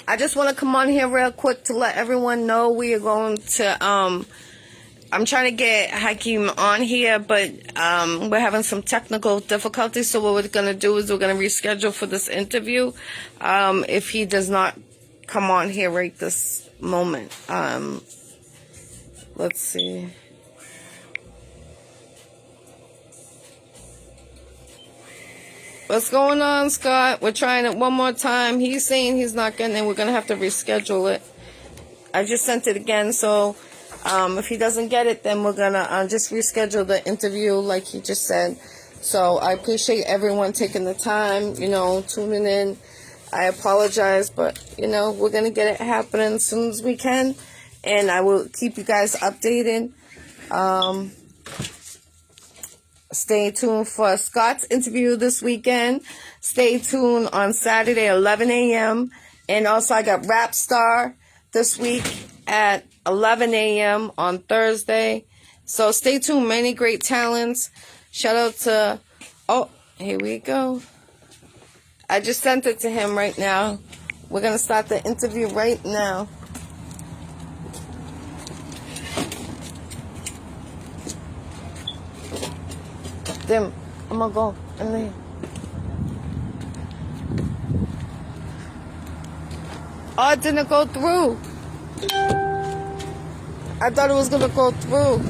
I just want to come on here real quick to let everyone know we are going to, I'm trying to get Ikeem on here, but we're having some technical difficulties. So what we're going to do is we're going to reschedule for this interview if he does not come on here right this moment. Let's see. What's going on, Scott? We're trying it one more time. He's saying he's not getting it. We're going to have to reschedule it. I just sent it again, so if he doesn't get it, then we're going to just reschedule the interview like he just said. So I appreciate everyone taking the time, tuning in. I apologize, but, we're going to get it happening as soon as we can, and I will keep you guys updated. Stay tuned for Scott's interview this weekend. Stay tuned on Saturday, 11 a.m. And also I got Rap Star this week at 11 a.m. on Thursday. So stay tuned. Many great talents. Shout out to... Oh, here we go. I just sent it to him right now. We're going to start the interview right now. Then I'm gonna go in there. Oh, it didn't go through. I thought it was gonna go through.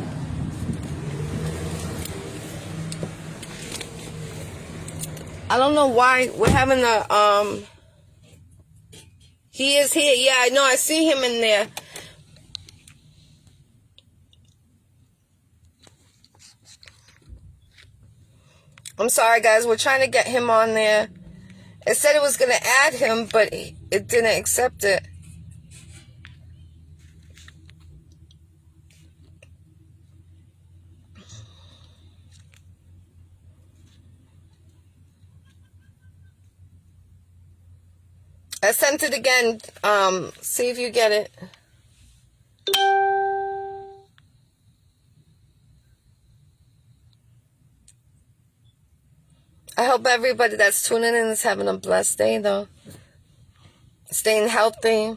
I don't know why we're having a he is here. Yeah, I know. I see him in there. I'm sorry, guys. We're trying to get him on there. It said it was going to add him, but it didn't accept it. I sent it again. See if you get it. I hope everybody that's tuning in is having a blessed day, though. Staying healthy.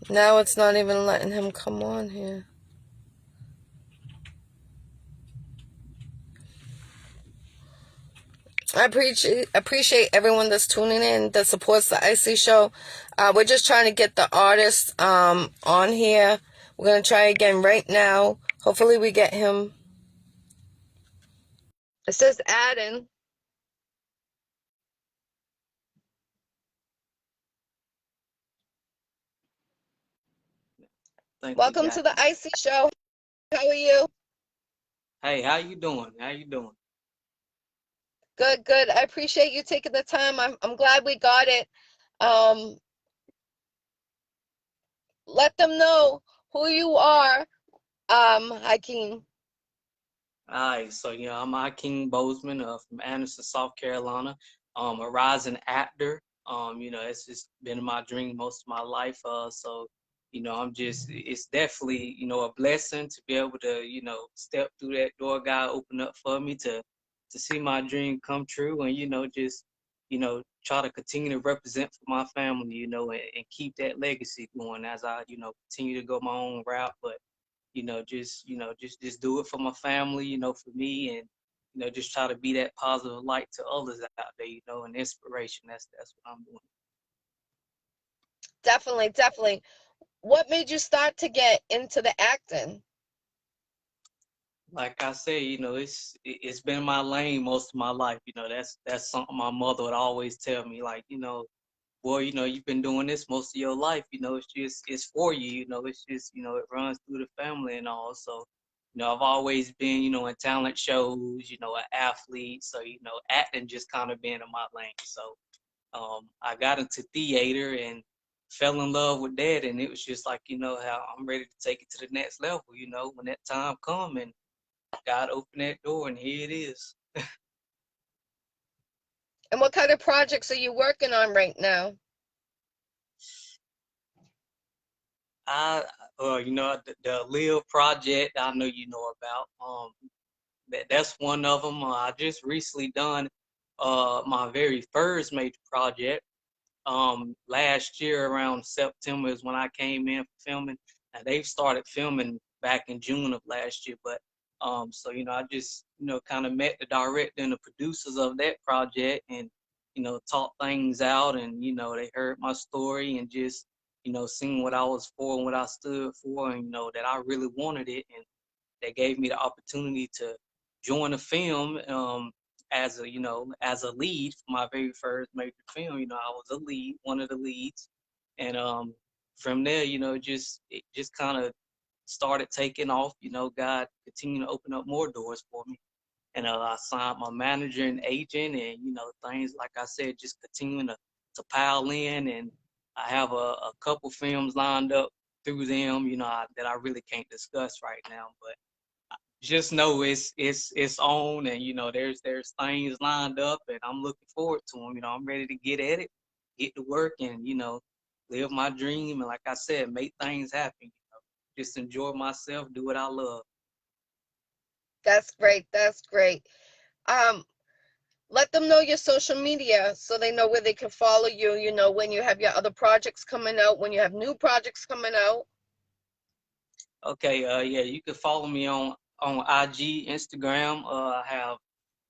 Now it's not even letting him come on here. I appreciate everyone that's tuning in that supports the Iccy Show. We're just trying to get the artist on here. We're going to try again right now. Hopefully we get him. It says adding. Welcome to the Iccy Show. How are you? Hey, how you doing? How you doing? Good, good. I appreciate you taking the time. I'm glad we got it. Let them know who you are, Ikeem. All right, so I'm Ikeem Boseman from Anderson, South Carolina. A rising actor. It's just been my dream most of my life. It's definitely, a blessing to be able to, step through that door God opened up for me to see my dream come true and, try to continue to represent for my family, and keep that legacy going as I, continue to go my own route. But just do it for my family, for me, and just try to be that positive light to others out there, and inspiration. That's what I'm doing. Definitely, definitely. What made you start to get into the acting? Like I say, it's been my lane most of my life. That's something my mother would always tell me, like, boy, you've been doing this most of your life. It's for you. It's just, it runs through the family and all. So, I've always been, in talent shows, an athlete. So, acting just kind of been in my lane. So, I got into theater and fell in love with that. And it was just like, how I'm ready to take it to the next level, when that time come, and God opened that door and here it is. And what kind of projects are you working on right now? The Live project I know you know about. that's one of them. I just recently done my very first major project. Last year around September is when I came in for filming, and they've started filming back in June of last year. But so I just kind of met the director and the producers of that project, and talked things out, and they heard my story and just seen what I was for and what I stood for, and that I really wanted it, and they gave me the opportunity to join the film as a lead for my very first major film. I was a lead, one of the leads, and from there, it just kind of started taking off. God continued to open up more doors for me, and I signed my manager and agent, and things like I said, just continuing to pile in, and I have a couple films lined up through them, that I really can't discuss right now, but just know it's on, and there's things lined up, and I'm looking forward to them. I'm ready to get at it, get to work, and live my dream, and like I said, make things happen. Just enjoy myself, do what I love. That's great. That's great. Um, Let them know your social media so they know where they can follow you, when you have your other projects coming out, when you have new projects coming out. Okay, yeah, you can follow me on IG, Instagram. I have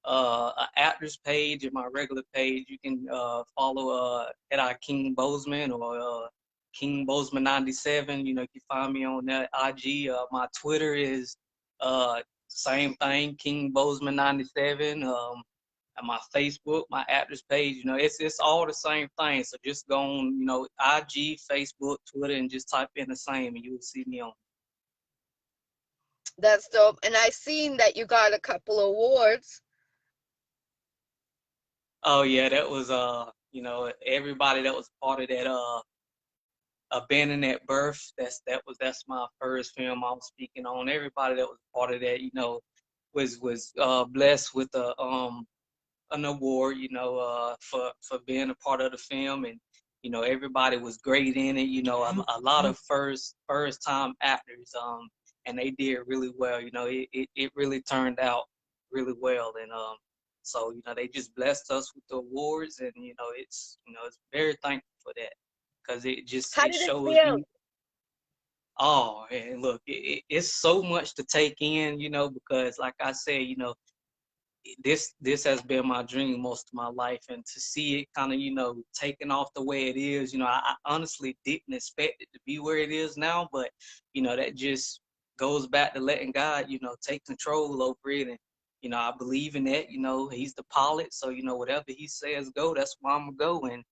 an actors page and my regular page. You can follow at Ikeem Boseman or King Boseman 97. You can find me on that IG. My Twitter is uh, same thing, King Boseman 97. And my Facebook, my actors page, it's all the same thing. So just go on, IG, Facebook, Twitter, and just type in the same, and you will see me on. That's dope. And I seen that you got a couple awards. Oh yeah, that was everybody that was part of that Abandoned at Birth. That's my first film I was speaking on. Everybody that was part of that, was blessed with an award, for being a part of the film, and everybody was great in it. A lot of first time actors, and they did really well. It really turned out really well, and so they just blessed us with the awards, and it's very thankful for that, because How it did it shows feel? me. Oh, and look, it's so much to take in, because like I said, this has been my dream most of my life, and to see it kind of taking off the way it is, I honestly didn't expect it to be where it is now, but that just goes back to letting God take control over it, and I believe in that. He's the pilot, so whatever he says go, that's where I'm gonna go, and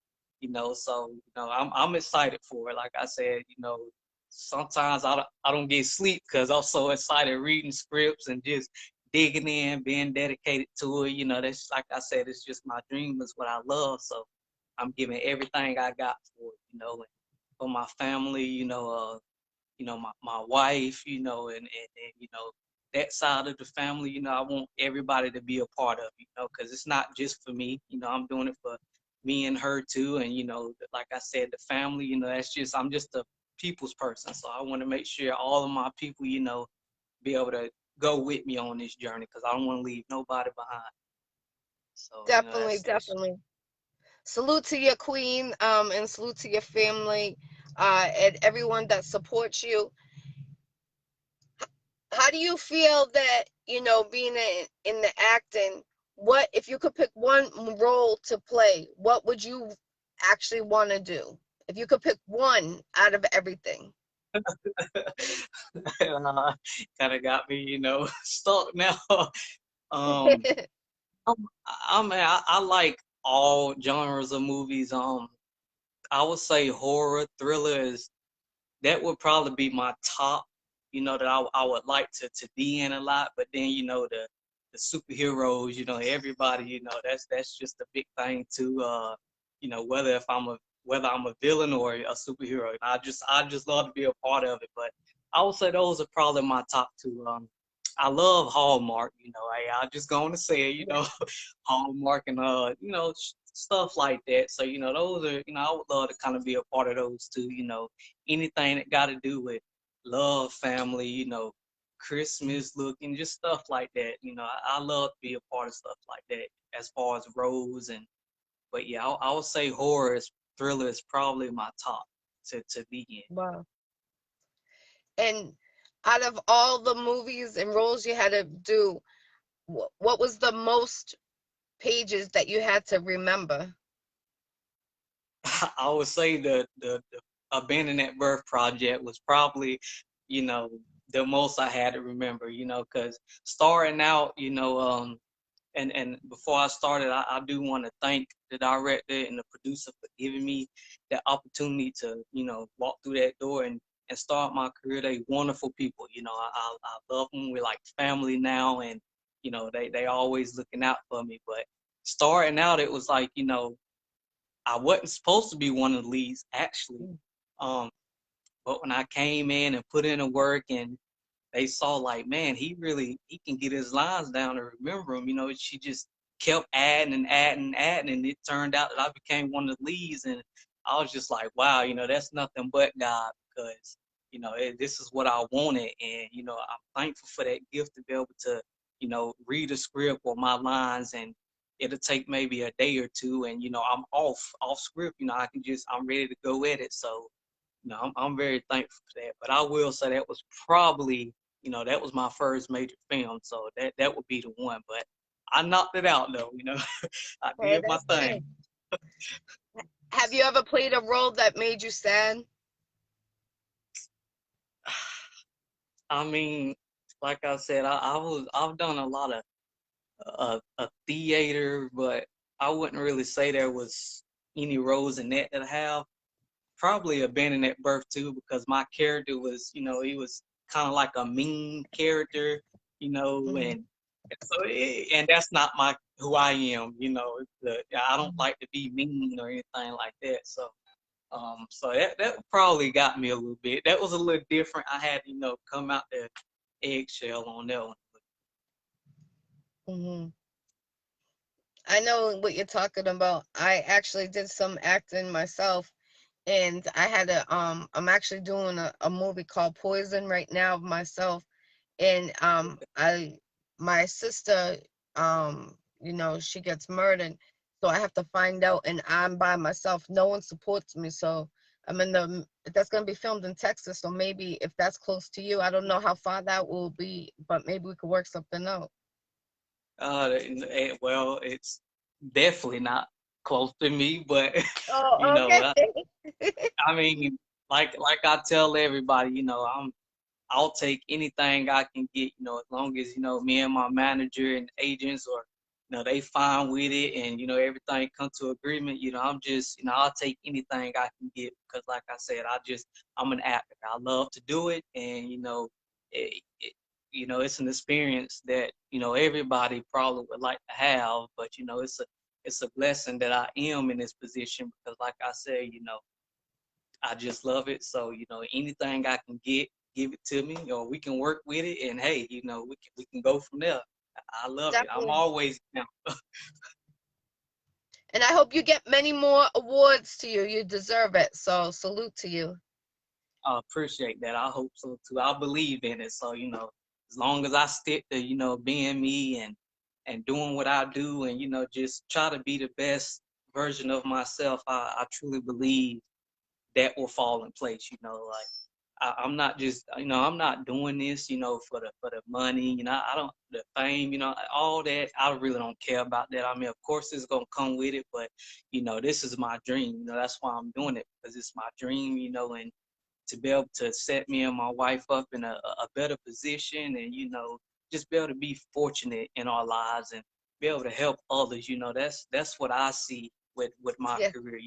so I'm excited for it. Like I said, sometimes I don't get sleep because I'm so excited reading scripts and just digging in, being dedicated to it. That's, like I said, it's just my dream. Is what I love. So I'm giving everything I got for it, and for my family, my wife, and that side of the family, I want everybody to be a part of, because it's not just for me. I'm doing it for me and her too. And, like I said, the family, I'm just a people's person. So I want to make sure all of my people, be able to go with me on this journey, because I don't want to leave nobody behind. So, Definitely, that's definitely. Salute to your queen, and salute to your family, and everyone that supports you. How do you feel that, being in the acting, what if you could pick one role to play, what would you actually want to do? If you could pick one out of everything. kind of got me, stuck now. um, I'm, I like all genres of movies. I would say horror, thriller is that would probably be my top. That I would like to be in a lot. But then the superheroes. Everybody. That's just a big thing too. Whether I'm a villain or a superhero. I just love to be a part of it. But I would say those are probably my top two. I love Hallmark. I'm just going to say it. Hallmark and stuff like that. So those are I would love to kind of be a part of those too. Anything that got to do with love, family, Christmas look and just stuff like that. I love to be a part of stuff like that as far as roles and. But yeah, I would say thriller is probably my top to be in. Wow. And out of all the movies and roles you had to do, what was the most pages that you had to remember? I would say the Abandoned at Birth project was probably, you know, the most I had to remember, because starting out, and before I started, I do want to thank the director and the producer for giving me that opportunity to, walk through that door and start my career. They wonderful people, I love them. We're like family now, and they always looking out for me. But starting out, it was like, I wasn't supposed to be one of the leads actually. Um, but when I came in and put in the work and they saw like, man, he can get his lines down and remember them. She just kept adding and adding and adding, and it turned out that I became one of the leads, and I was just like, wow, that's nothing but God because this is what I wanted, and I'm thankful for that gift to be able to read a script or my lines, and it'll take maybe a day or two, and I'm off script. I'm ready to go at it. So I'm very thankful for that. But I will say that was probably, that was my first major film. So that would be the one. But I knocked it out though. I Okay, did my that's thing. good. Have you ever played a role that made you sad? I mean, like I said, I've done a lot of theater, but I wouldn't really say there was any roles in that I have. Probably Abandoned at Birth too, because my character was, he was kind of like a mean character, Mm-hmm. and so and that's not my who I am, I don't like to be mean or anything like that. So so that probably got me a little bit. That was a little different. I had come out the eggshell on that one. Mm-hmm. I know what you're talking about. I actually did some acting myself, and I had I'm actually doing a movie called Poison right now of myself, and I my sister, she gets murdered, so I have to find out, and I'm by myself. No one supports me, so I'm in the that's gonna be filmed in Texas, so maybe if that's close to you, I don't know how far that will be, but maybe we could work something out. Well, it's definitely not close to me, but you Oh, know, I, okay. I mean, like I tell everybody, I'll take anything I can get, as long as, me and my manager and agents or, they fine with it and, everything come to agreement, I'm just, I'll take anything I can get because like I said, I'm an actor. I love to do it and, it, it, it's an experience that, everybody probably would like to have, but, it's a blessing that I am in this position because like I said, I just love it. So, anything I can get, give it to me, or we can work with it. And hey, we can go from there. I love it. I'm Definitely. always down. And I hope you get many more awards to you. You deserve it. So salute to you. I appreciate that. I hope so too. I believe in it. So, as long as I stick to, being me and doing what I do and, just try to be the best version of myself, I truly believe that will fall in place, like I'm not just, I'm not doing this, for the money, I don't the fame, all that. I really don't care about that. I mean, of course, it's gonna come with it, but this is my dream. That's why I'm doing it because it's my dream, and to be able to set me and my wife up in a better position, and just be able to be fortunate in our lives and be able to help others. That's what I see with my Yeah. career.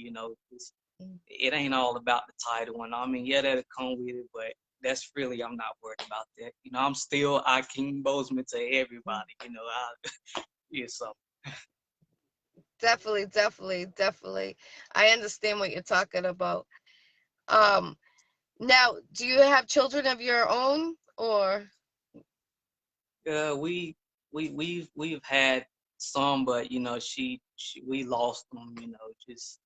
It ain't all about the title. And I mean, yeah, that'll come with it, but that's really, I'm not worried about that. I'm still Ikeem Boseman to everybody, yeah, so. Definitely, definitely, definitely. I understand what you're talking about. Um, Now, do you have children of your own or? We've had some, but we lost them, just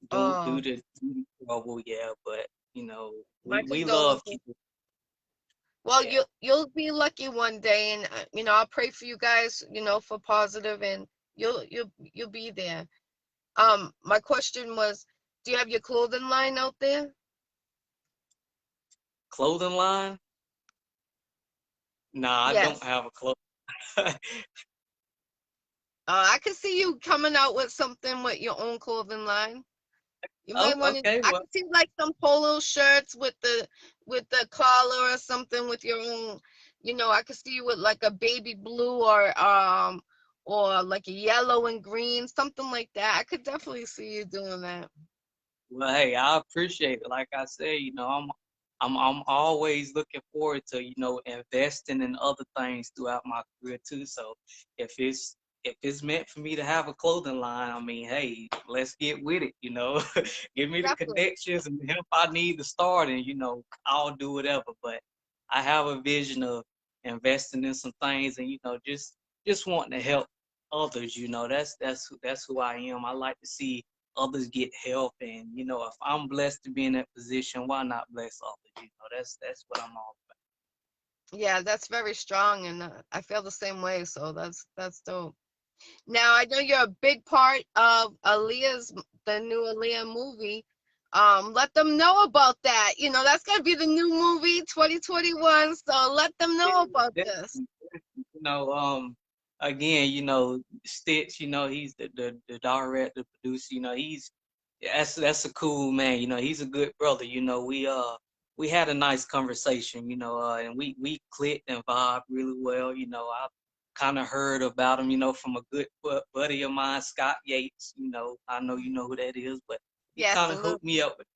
due Oh, to trouble, yeah. But my we love condolences. keeping. Well, Yeah. you'll be lucky one day, and I'll pray for you guys, for positive, and you'll be there. My question was, do you have your clothing line out there? Clothing line? Nah, I don't Yes. have a clothing. I could see you coming out with something with your own clothing line. You Oh, might want to. okay. I Well, could see like some polo shirts with the collar or something with your own. I could see you with like a baby blue or like a yellow and green, something like that. I could definitely see you doing that. well, hey, I appreciate it. Like I say, I'm always looking forward to, investing in other things throughout my career too. So if it's if it's meant for me to have a clothing line, I mean, hey, let's get with it, Give me the Definitely. connections and help I need to start and, I'll do whatever. But I have a vision of investing in some things and, just wanting to help others, that's who I am. I like to see others get help, and if I'm blessed to be in that position, why not bless others? That's what I'm all Yeah, that's very strong, and I feel the same way. So that's dope. Now I know you're a big part of the new Aaliyah movie. Let them know about that. That's gonna be the new movie 2021. So let them know about about. this. you know, um, Again, Stitch, he's the director, producer, that's a cool man, he's a good brother, we had a nice conversation, and we clicked and vibed really well, I kind of heard about him, from a good buddy of mine, Scott Yates, I know you know who that is, but he Yes, kind a of little hooked me bit. up with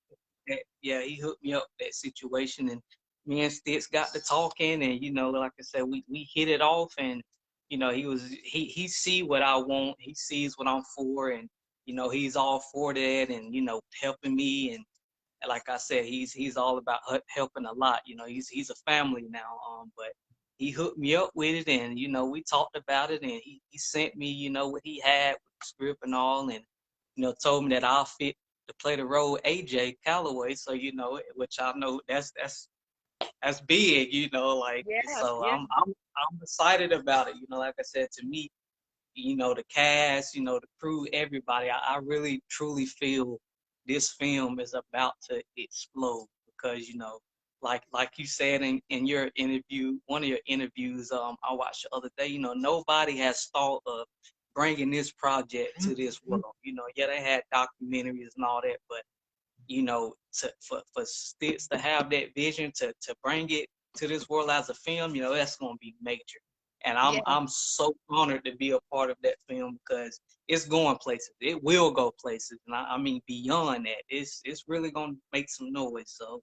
that. Yeah, he hooked me up with that situation, and me and Stitch got to talking, and like I said, we hit it off, and he see what I want, he sees what I'm for, and he's all for that, and helping me, and like I said, he's all about helping a lot. He's a family now. But he hooked me up with it, and we talked about it, and he sent me what he had with the script and all, and told me that I'll fit to play the role AJ Calloway. So which I know that's big. Like Yes, so yes. I'm excited about it. Like I said, to me, the cast, the crew, everybody. I really truly feel this film is about to explode because like you said in your interview, one of your interviews, I watched the other day. Nobody has thought of bringing this project to this world. Yeah, they had documentaries and all that, but for Stitz to have that vision to bring it to this world as a film, that's gonna be major. And I'm Yeah. I'm so honored to be a part of that film because it's going places. It will go places, and I mean beyond that, it's really gonna make some noise. So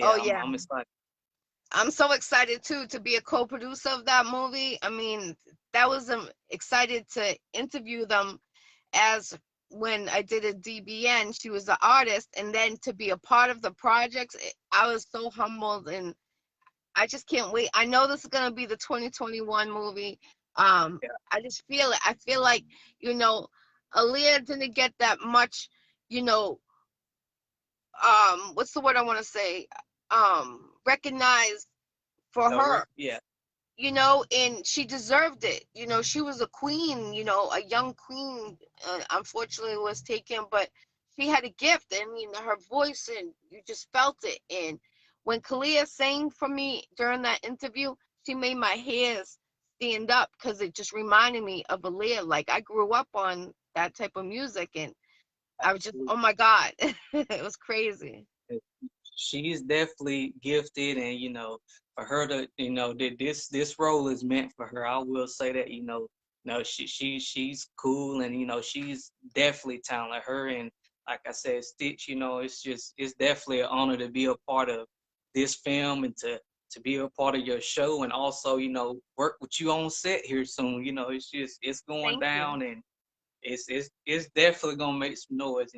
Oh yeah, I'm yeah. I'm excited. I'm so excited too to be a co-producer of that movie. I mean, that was excited to interview them as when I did a DBN, she was the artist, and then to be a part of the projects, I was so humbled, and I just can't wait. I know this is gonna be the 2021 movie. Yeah, I just feel it. I feel like Aaliyah didn't get that much, you know, what's the word I want to say? Recognized for her, yeah, and she deserved it. She was a queen, a young queen, unfortunately was taken, but she had a gift, and her voice, and you just felt it. And when Kalia sang for me during that interview, she made my hairs stand up because it just reminded me of Aaliyah. Like, I grew up on that type of music, and I was just, absolutely. oh my God, it was crazy. She's definitely gifted, and for her to that this role is meant for her. I will say that no, she's cool, and she's definitely talented. Her and like I said, Stitch, it's definitely an honor to be a part of this film and to be a part of your show, and also work with you on set here soon. It's going Thank you. down, and it's definitely gonna make some noise.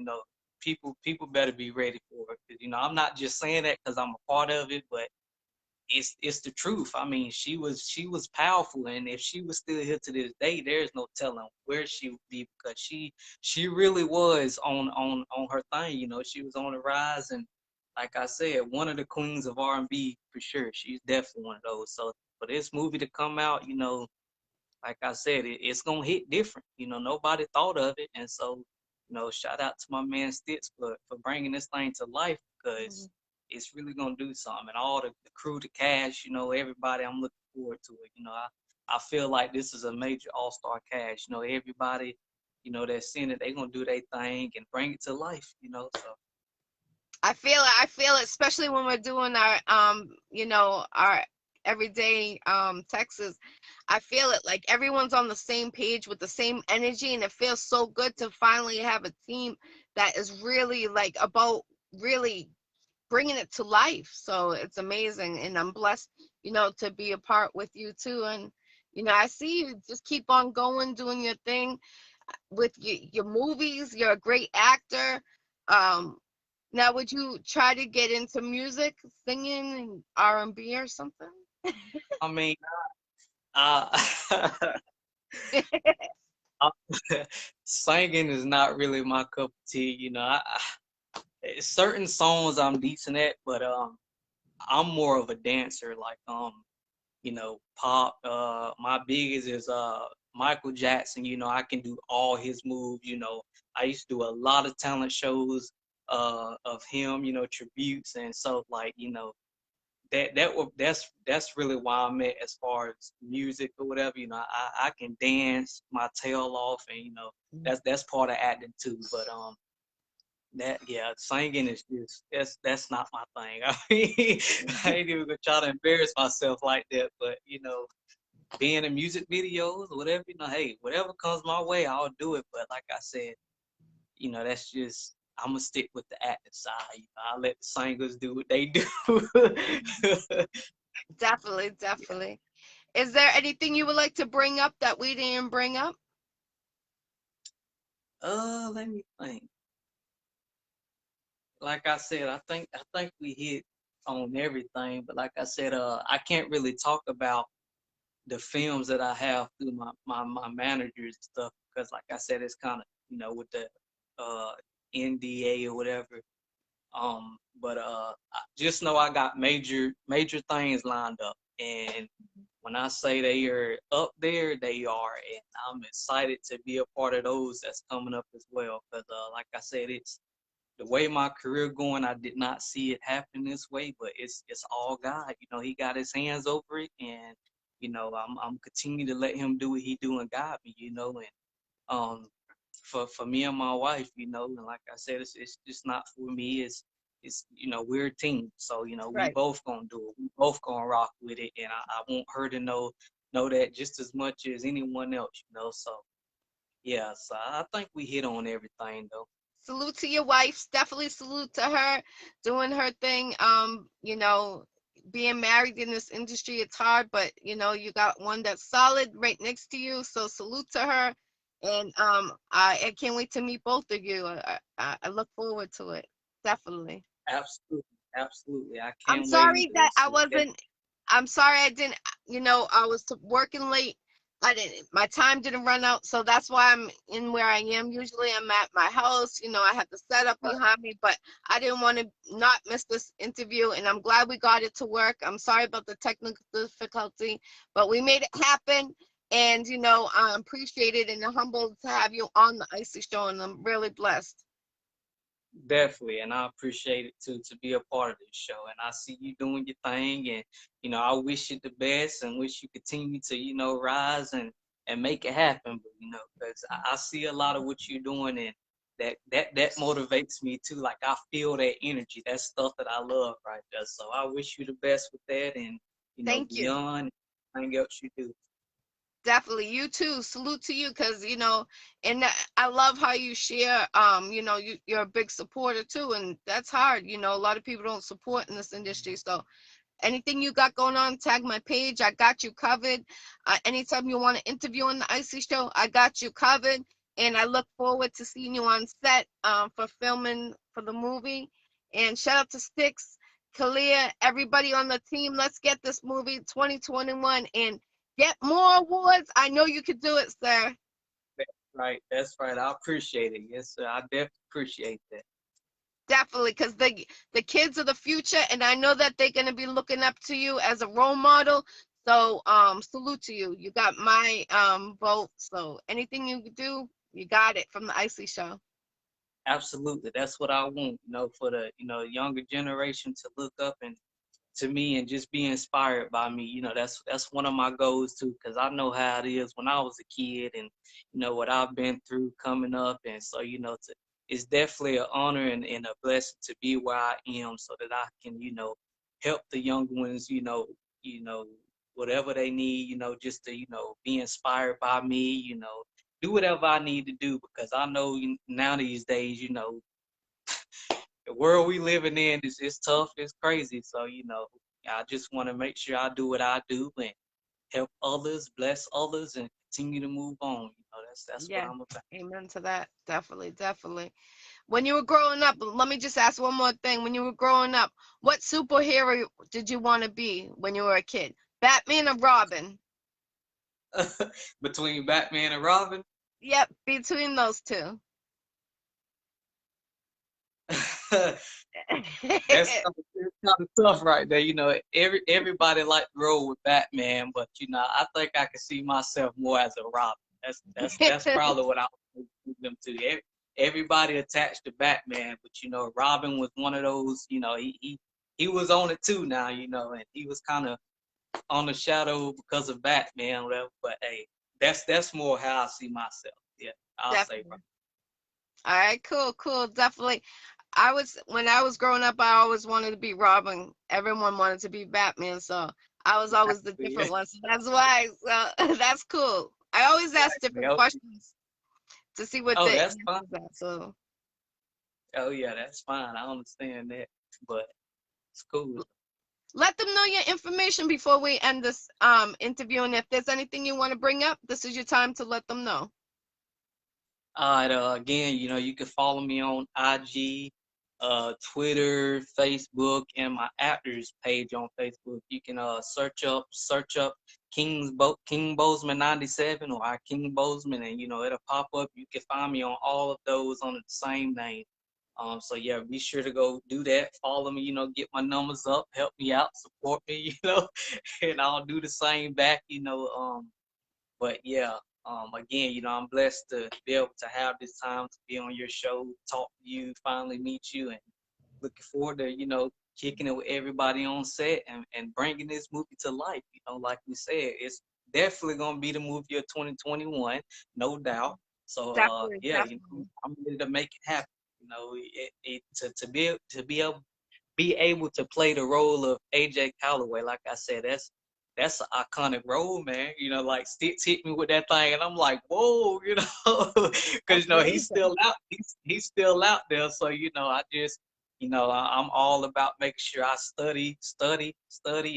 People better be ready for it. 'Cause, I'm not just saying that because I'm a part of it, but it's the truth. I mean, she was powerful, and if she was still here to this day, there's no telling where she would be because she really was on her thing. She was on the rise, and like I said, one of the queens of R&B for sure. She's definitely one of those. So for this movie to come out, like I said, it's gonna hit different. Nobody thought of it, and so shout out to my man Stitz for bringing this thing to life because it's really gonna do something. And all the crew, the cast, everybody, I'm looking forward to it. I feel like this is a major all-star cast. Everybody, that's in it, they gonna do their thing and bring it to life. So I feel it, especially when we're doing our our everyday Texas. I feel it like everyone's on the same page with the same energy, and it feels so good to finally have a team that is really like about really bringing it to life. So it's amazing, and I'm blessed, to be a part with you too. And I see you just keep on going, doing your thing with your movies. You're a great actor. Um, Now, would you try to get into music, singing, and R&B or something? I mean, uh, I- singing is not really my cup of tea. Certain songs I'm decent at, but I'm more of a dancer. Like pop. My biggest is Michael Jackson. I can do all his moves. I used to do a lot of talent shows of him. Tributes and so like that's really why I'm at as far as music or whatever. I can dance my tail off, and that's part of acting too. But that yeah, singing is just that's not my thing. I mean, I ain't even gonna try to embarrass myself like that. But being in music videos or whatever, hey, whatever comes my way, I'll do it. But like I said, that's just I'm gonna stick with the acting side. I let the singers do what they do. Definitely, definitely. Is there anything you would like to bring up that we didn't bring up? Let me think. Like I said, I think we hit on everything. But like I said, I can't really talk about the films that I have through my managers and stuff because, like I said, it's kind of with the uh NDA or whatever. But I just know I got major things lined up, and when I say they are up there, they are, and I'm excited to be a part of those that's coming up as well. Because like I said, it's the way my career going. I did not see it happen this way, but it's all God. He got His hands over it, and I'm continuing to let Him do what He do and guide me. And um, for me and my wife, and like I said, it's just not for me. It's we're a team, so we Right. both gonna do it. We both gonna rock with it, and I want her to know that just as much as anyone else. So yeah, so I think we hit on everything though. Salute to your wife. Definitely salute to her doing her thing. Being married in this industry, it's hard, but you got one that's solid right next to you. So salute to her. And I can't wait to meet both of you. I look forward to it. Definitely. Absolutely, absolutely. I I'm can't wait sorry either. that I wasn't. I'm sorry I didn't. I was working late. I didn't. My time didn't run out, so that's why I'm in where I am. Usually, I'm at my house. I have the setup behind me, but I didn't want to not miss this interview, and I'm glad we got it to work. I'm sorry about the technical difficulty, but we made it happen. And I'm appreciated and humbled to have you on the Iccy Show, and I'm really blessed. Definitely, and I appreciate it too to be a part of this show. And I see you doing your thing, and I wish you the best, and wish you continue to rise and make it happen. But because I see a lot of what you're doing, and that motivates me too. Like I feel that energy, that stuff that I love right there. So I wish you the best with that, and Thank you. beyond anything else you do. Definitely. You too. Salute to you because, and I love how you share. You're a big supporter too, and that's hard. A lot of people don't support in this industry. So anything you got going on, tag my page. I got you covered. Anytime you want to interview on the Icey Show, I got you covered. And I look forward to seeing you on set for filming for the movie. And shout out to Sticks, Kalia, everybody on the team. Let's get this movie 2021 and get more awards. I know you could do it, sir. Right, that's right. I appreciate it. Yes, sir. I definitely appreciate that. Definitely, because the kids are the future, and I know that they're gonna be looking up to you as a role model. So salute to you. You got my vote. So anything you do, you got it from the Iccy Show. Absolutely, that's what I want. For the younger generation to look up and to me and just be inspired by me. That's one of my goals too, because I know how it is when I was a kid, and what I've been through coming up, and so it's definitely an honor and a blessing to be where I am, so that I can help the young ones, you know whatever they need, just to be inspired by me, do whatever I need to do, because I know now these days, the world we living in is tough, it's crazy. So, I just want to make sure I do what I do and help others, bless others, and continue to move on. That's what Yeah, I'm about. amen to that. Definitely, definitely. When you were growing up, let me just ask one more thing. When you were growing up, what superhero did you want to be when you were a kid? Batman or Robin? Between Batman and Robin. Yep, between those two. That's kind of tough right there. Everybody like to roll with Batman, but I think I can see myself more as a Robin. That's probably what I would put them to. Everybody attached to Batman, but Robin was one of those. He was on it too now. And he was kind of on the shadow because of Batman, whatever. But hey, that's more how I see myself. Yeah, I'll say Definitely. All right, cool, cool. Definitely. When I was growing up, I always wanted to be Robin. Everyone wanted to be Batman, so I was always the exactly. different one. So that's why. So that's cool. I always ask different Yeah. questions to see what Oh, the that's fine. answers are. So Oh yeah, that's fine. I understand that, but it's cool. let them know your information before we end this interview. And if there's anything you want to bring up, this is your time to let them know. All right. Again, you can follow me on IG, Twitter, Facebook, and my actors page on Facebook. You can search up King Boseman 97 or Ikeem Boseman, and it'll pop up. You can find me on all of those on the same name. So yeah, be sure to go do that. Follow me, get my numbers up, help me out, support me, and I'll do the same back. But yeah, again, I'm blessed to be able to have this time to be on your show, talk to you, finally meet you, and looking forward to, kicking it with everybody on set and bringing this movie to life. Like we said, it's definitely gonna be the movie of 2021, no doubt. So Definitely, yeah, definitely. I'm ready to make it happen. To be able to play the role of AJ Calloway, like I said, that's an iconic role, man. Like Sticks hit me with that thing, and I'm like, whoa, because That's he's amazing. still out, he's still out there. So I just, I'm all about making sure I study,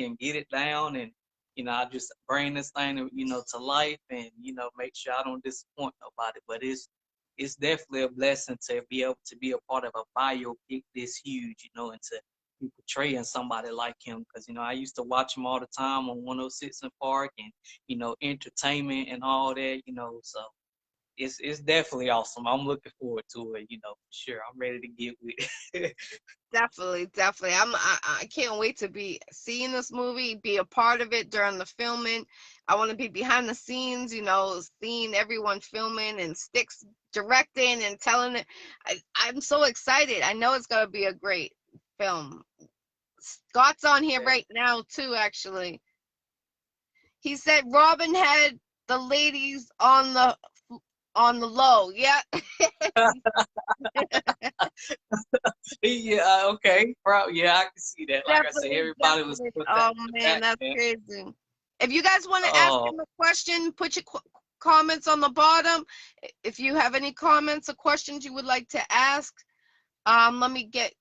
and get it down, and I just bring this thing, to life, and make sure I don't disappoint nobody. But it's definitely a blessing to be able to be a part of a biopic this huge, and to be portraying somebody like him. Because I used to watch him all the time on 106 and Park, and entertainment and all that. So it's definitely awesome. I'm looking forward to it. For sure. I'm ready to get with it. Definitely, definitely. I can't wait to be seeing this movie, be a part of it during the filming. I want to be behind the scenes, seeing everyone filming and Sticks directing and telling it. I'm so excited. I know it's gonna be a great film. Scott's on here right now too, actually. He said Robin had the ladies on the low. Yeah. Yeah. Okay. Yeah, I can see that. Like I said, Definitely, everybody was definitely. put that Oh to man, back, that's man. crazy. If you guys want to ask Oh, him a question, put your comments on the bottom. If you have any comments or questions you would like to ask, let me get.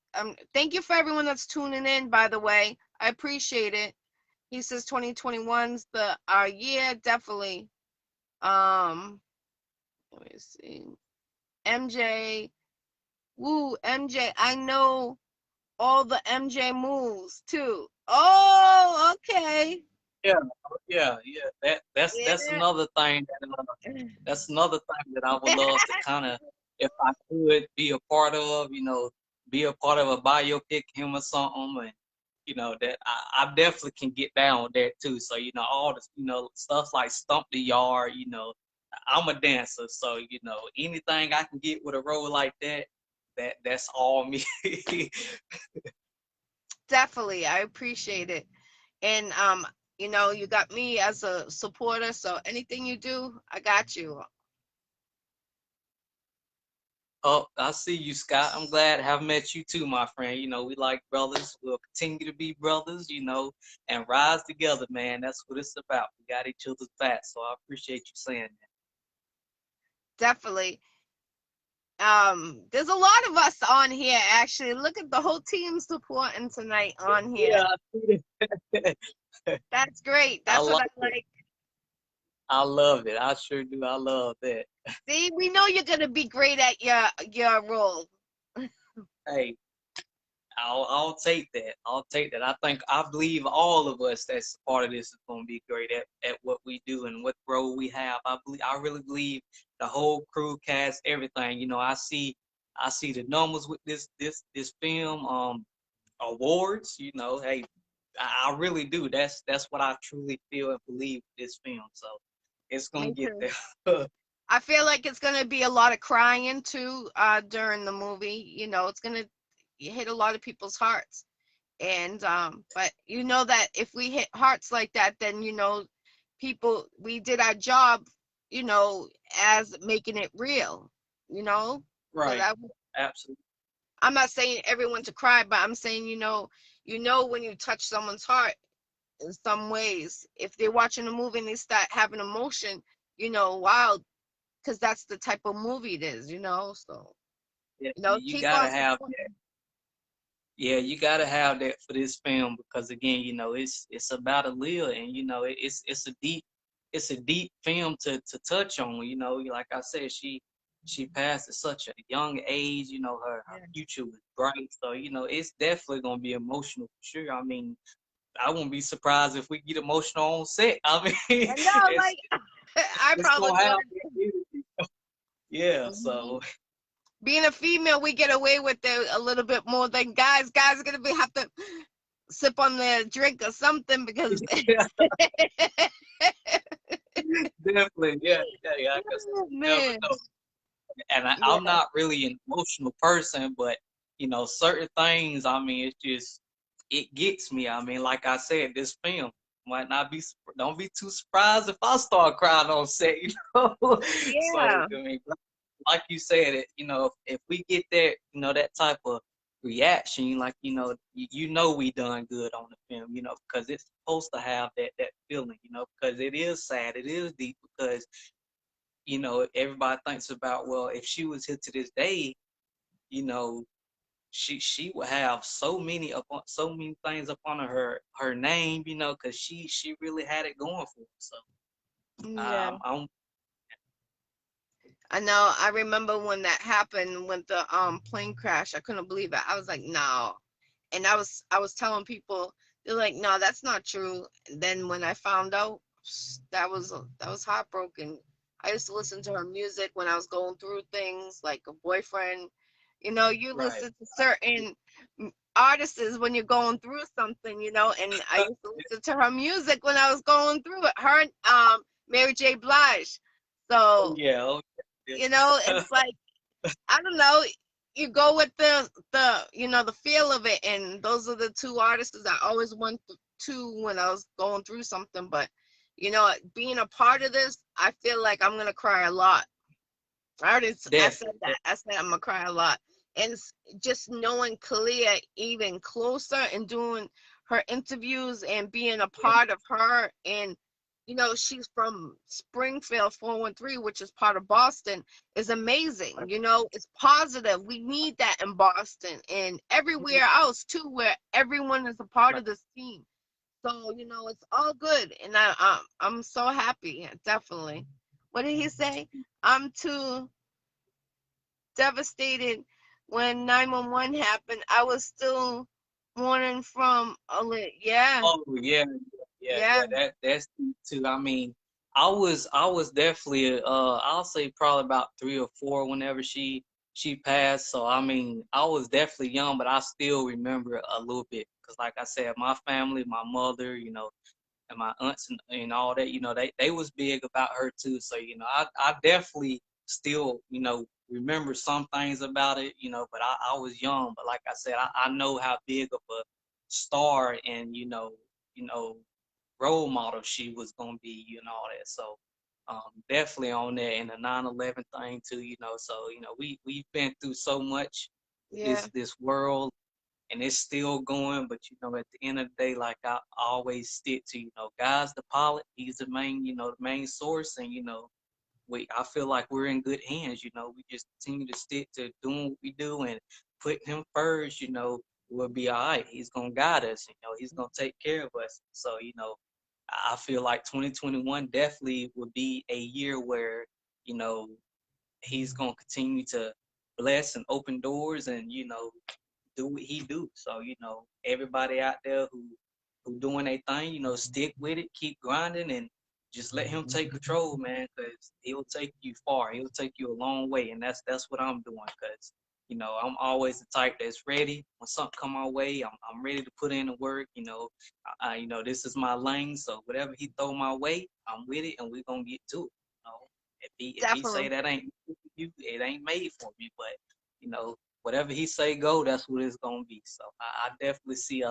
Thank you for everyone that's tuning in. By the way, I appreciate it. He says 2021's the our year, definitely. Let me see. MJ, woo, MJ. I know all the MJ moves too. Oh, okay. yeah, yeah. That's Yeah. another thing that's another thing that I would love to kind of, if I could, be a part of. be a part of a biopic him or something, and that I definitely can get down with that too. So all this stuff like Stump the Yard. I'm a dancer, so anything I can get with a role like that, that's all me. Definitely, I appreciate it. And you got me as a supporter, so anything you do, I got you. Oh, I see you, Scott. I'm glad to have met you too, my friend. We like brothers. We'll continue to be brothers, and rise together, man. That's what it's about. We got each other's back. So I appreciate you saying that. Definitely. There's a lot of us on here actually. Look at the whole team supporting tonight on here. Yeah, I see that. That's great. I That's what like I it. like. I love it. I sure do. I love that. See, we know you're gonna be great at your role. Hey, I'll take that. I'll take that. I believe all of us that's part of this is going to be great at what we do and what role we have. I really believe the whole crew, cast, everything. I see the numbers with this film. Awards. Hey, I really do. That's what I truly feel and believe with this film. So it's gonna Me get too. there. I feel like it's gonna be a lot of crying too, during the movie. It's gonna hit a lot of people's hearts. And but that if we hit hearts like that, then people, we did our job, as making it real, so Right. that, Absolutely. I'm not saying everyone to cry, but I'm saying, when you touch someone's heart in some ways, if they're watching a movie and they start having emotion, wow, because that's the type of movie it is, so Yeah, you keep gotta on have. supporting. Yeah, you gotta have that for this film because again, it's about a Aaliyah, and it's a deep film to touch on. Like I said, she passed at such a young age. Her Yeah. future was bright, so it's definitely gonna be emotional for sure. I mean, I wouldn't be surprised if we get emotional on set. I mean, I know, it's like I it's probably gonna would. have that energy. Yeah, Mhm. so Being a female, we get away with it a little bit more than guys. Guys are gonna have to sip on their drink or something because definitely, yeah, yeah, yeah. Because oh, you never man. know. And I'm Yeah. not really an emotional person, but certain things. I mean, it gets me. I mean, like I said, this film might not be. Don't be too surprised if I start crying on set. So Yeah. I mean, like you said, if we get that, that type of reaction, like we done good on the film, because it's supposed to have that feeling, because it is sad, it is deep, because everybody thinks about, well, if she was here to this day, you know, she would have so many things upon her name, because she really had it going for her. So Yeah. I'm I know. I remember when that happened with the plane crash. I couldn't believe it. I was like, no. And I was telling people, they're like, no, that's not true. And then when I found out, that was heartbroken. I used to listen to her music when I was going through things like a boyfriend. You right. listen to certain artists when you're going through something, and I used to listen to her music when I was going through it. Her and Mary J. Blige. Oh So, yeah, oh, yeah. it's like, I don't know. You go with the feel of it, and those are the two artists I always went to when I was going through something. But being a part of this, I feel like I'm gonna cry a lot. I said Definitely. that. I said I'm gonna cry a lot, and just knowing Kalia even closer and doing her interviews and being a part of her, and she's from Springfield 413, which is part of Boston, is amazing. It's positive. We need that in Boston and everywhere else too, where everyone is a part Right. of this team. So it's all good, and I'm so happy. Definitely. What did he say? I'm too devastated when 911 happened. I was still mourning from a yeah, Oh yeah, yeah, yeah, yeah. That's deep too. I mean, I was definitely I'll say probably about 3 or 4 whenever she she passed. So I mean, I was definitely young, but I still remember a little bit because, like I said, my family, my mother, and my aunts and all that, they was big about her too. So I definitely still remember some things about it, but I was young. But like I said, I know how big of a star and you know role model she was gonna be, all that. So definitely on there and the 9/11 thing too, so we've been through so much with Yeah, this world, and it's still going. But at the end of the day, like I always stick to, guys, the pilot, he's the main, the main source, and I feel like we're in good hands. We just continue to stick to doing what we do and putting him first. We'll be all right. He's gonna guide us. He's gonna take care of us. So I feel like 2021 definitely would be a year where you know he's gonna continue to bless and open doors, and do what he do. So everybody out there who doing their thing, stick with it, keep grinding, and just let him take control, man, because he'll take you far. He'll take you a long way, and that's what I'm doing. Because I'm always the type that's ready when something come my way. I'm ready to put in the work. This is my lane, so whatever he throw my way, I'm with it, and we're gonna get to it. If he say definitely. that ain't you, it ain't made for me. But whatever he say go, that's what it's gonna be. So I definitely see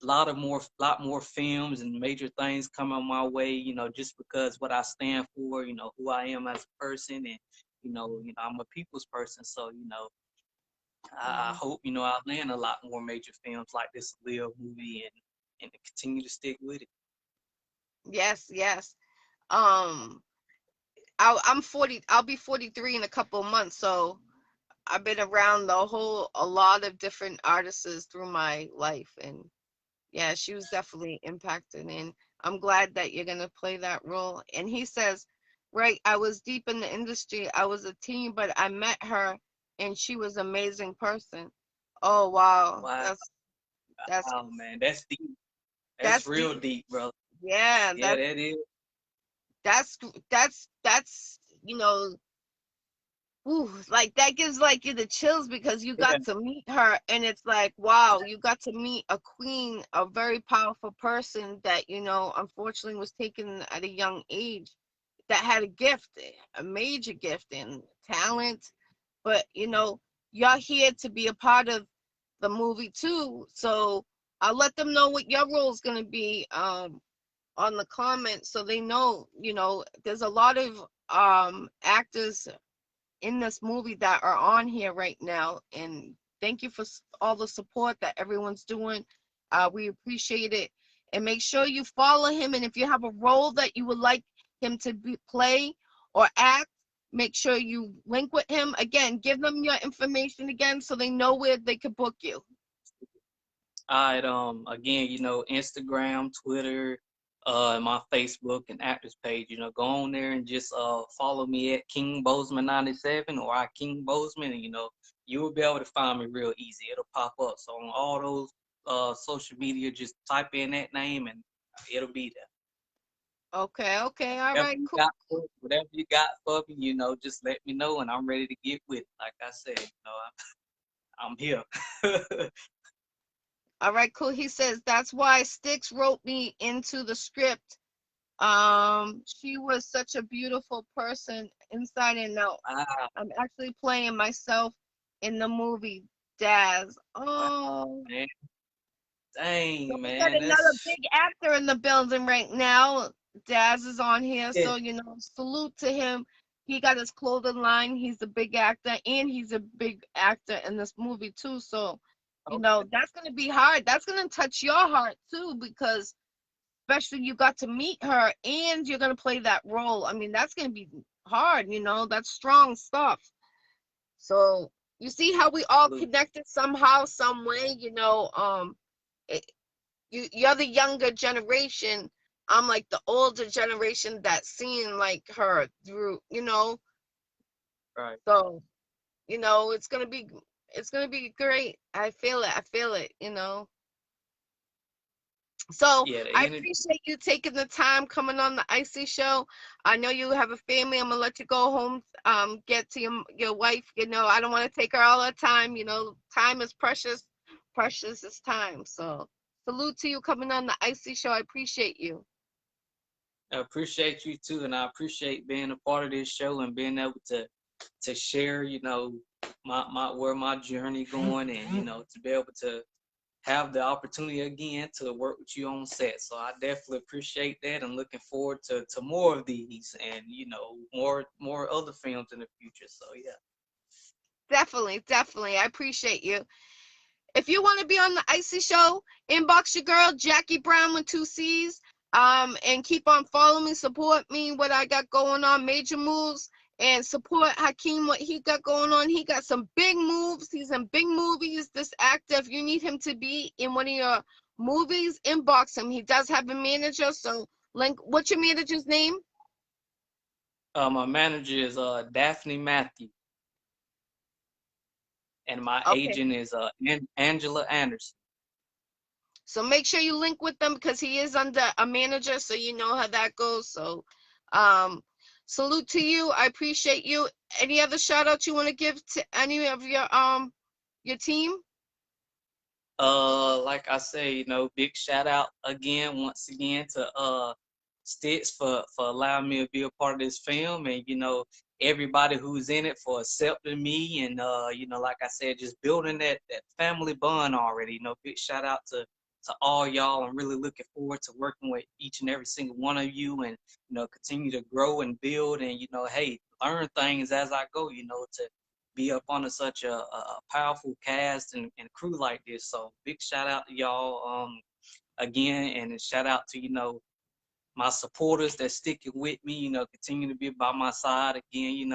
lot more films and major things coming my way. Just because what I stand for, who I am as a person, and I'm a people's person. So I Mhm. hope I land a lot more major films like this Leo movie, and continue to stick with it. Yes, yes. Um, I'm 40. I'll be 43 in a couple of months, so I've been around a lot of different artists through my life, and yeah, she was definitely impacted, and I'm glad that you're gonna play that role. And he says, right, I was deep in the industry. I was a teen, but I met her, and she was an amazing person. Oh wow, Wow, that's oh man, that's deep. That's that's real deep. deep, bro. Yeah, Yeah, that is. that's that's ooh, like that gives like you the chills because you Yeah. got to meet her, and it's like wow, you got to meet a queen, a very powerful person that unfortunately was taken at a young age, that had a gift, a major gift and talent. But you're here to be a part of the movie too, so I'll let them know what your role is going to be on the comments, so they know. There's a lot of actors in this movie that are on here right now. And thank you for all the support that everyone's doing. We appreciate it. And make sure you follow him. And if you have a role that you would like him to play or act, make sure you link with him. Again, give them your information again so they know where they can book you. All right, again, Instagram, Twitter, and my Facebook and actors page. Go on there and just follow me at King Boseman 97 or I King Boseman, and you will be able to find me real easy. It'll pop up. So on all those social media, just type in that name and it'll be there. Okay, okay, all right, cool. Whatever you got for me, just let me know, and I'm ready to get with it. Like I said, I'm here. All right, cool. He says that's why Styx wrote me into the script. She was such a beautiful person inside and out. Wow, I'm actually playing myself in the movie Daz. wow, Oh, man. so Dang, we got man. another That's big actor in the building right now. Daz is on here, yeah. so salute to him. He got his clothing line. He's a big actor, and he's a big actor in this movie too. So, Okay. that's gonna be hard. That's gonna touch your heart too, because especially you got to meet her and you're gonna play that role. I mean, that's gonna be hard. That's strong stuff. So you see how we all Absolutely. connected somehow, some way. It, you're the younger generation. I'm like the older generation that's seeing like her through. Right. So it's gonna be great. I feel it. I feel it. So Yeah, the I energy. appreciate you taking the time coming on the Iccy Show. I know you have a family. I'm gonna let you go home, get to your wife. You know, I don't want to take her all the time. You know, time is precious. Precious is time. So salute to you coming on the Iccy Show. I appreciate you. I appreciate you too, and I appreciate being a part of this show and being able to share, my where my journey going, and to be able to have the opportunity again to work with you on set. So I definitely appreciate that and looking forward to more of these and more other films in the future. So yeah. Definitely, definitely. I appreciate you. If you want to be on the Icey Show, inbox your girl Jackie Brown with 2 C's. And keep on following me, support me, what I got going on, major moves, and support Ikeem, what he got going on. He got some big moves. He's in big movies. This actor, if you need him to be in one of your movies, inbox him. He does have a manager, so link. What's your manager's name? My manager is Daphne Matthew, and my Okay. agent is Angela Anderson. So make sure you link with them because he is under a manager, so you know how that goes. So, um, salute to you. I appreciate you. Any other shout outs you want to give to any of your team? Like I say, big shout out again, once again, to Stitch for allowing me to be a part of this film, and everybody who's in it for accepting me, and like I said, just building that family bond already. Big shout out to all y'all. I'm really looking forward to working with each and every single one of you, and continue to grow and build, and hey, learn things as I go. To be up under such a powerful cast and crew like this. So big shout out to y'all again, and a shout out to my supporters that sticking with me. Continue to be by my side again.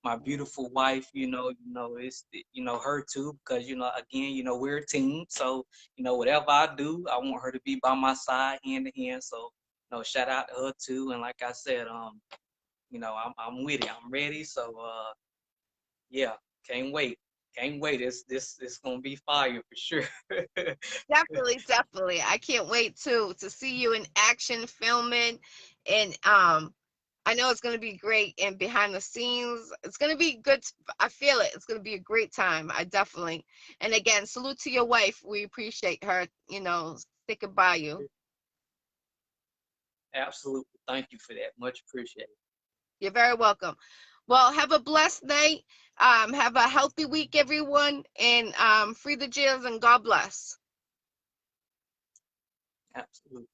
My beautiful wife. It's her too, because again we're a team. So whatever I do, I want her to be by my side hand in hand. So shout out to her too. And like I said, I'm with it. I'm ready. So yeah, can't wait. Can't wait. It's gonna be fire for sure. Definitely, definitely. I can't wait to see you in action filming, and I know it's gonna be great. And behind the scenes, it's gonna be good. I feel it. It's gonna be a great time. I definitely. And again, salute to your wife. We appreciate her. You know, sticking by you. Absolutely. Thank you for that. Much appreciated. You're very welcome. Well, have a blessed night. Have a healthy week, everyone, and free the jails and God bless. Absolutely.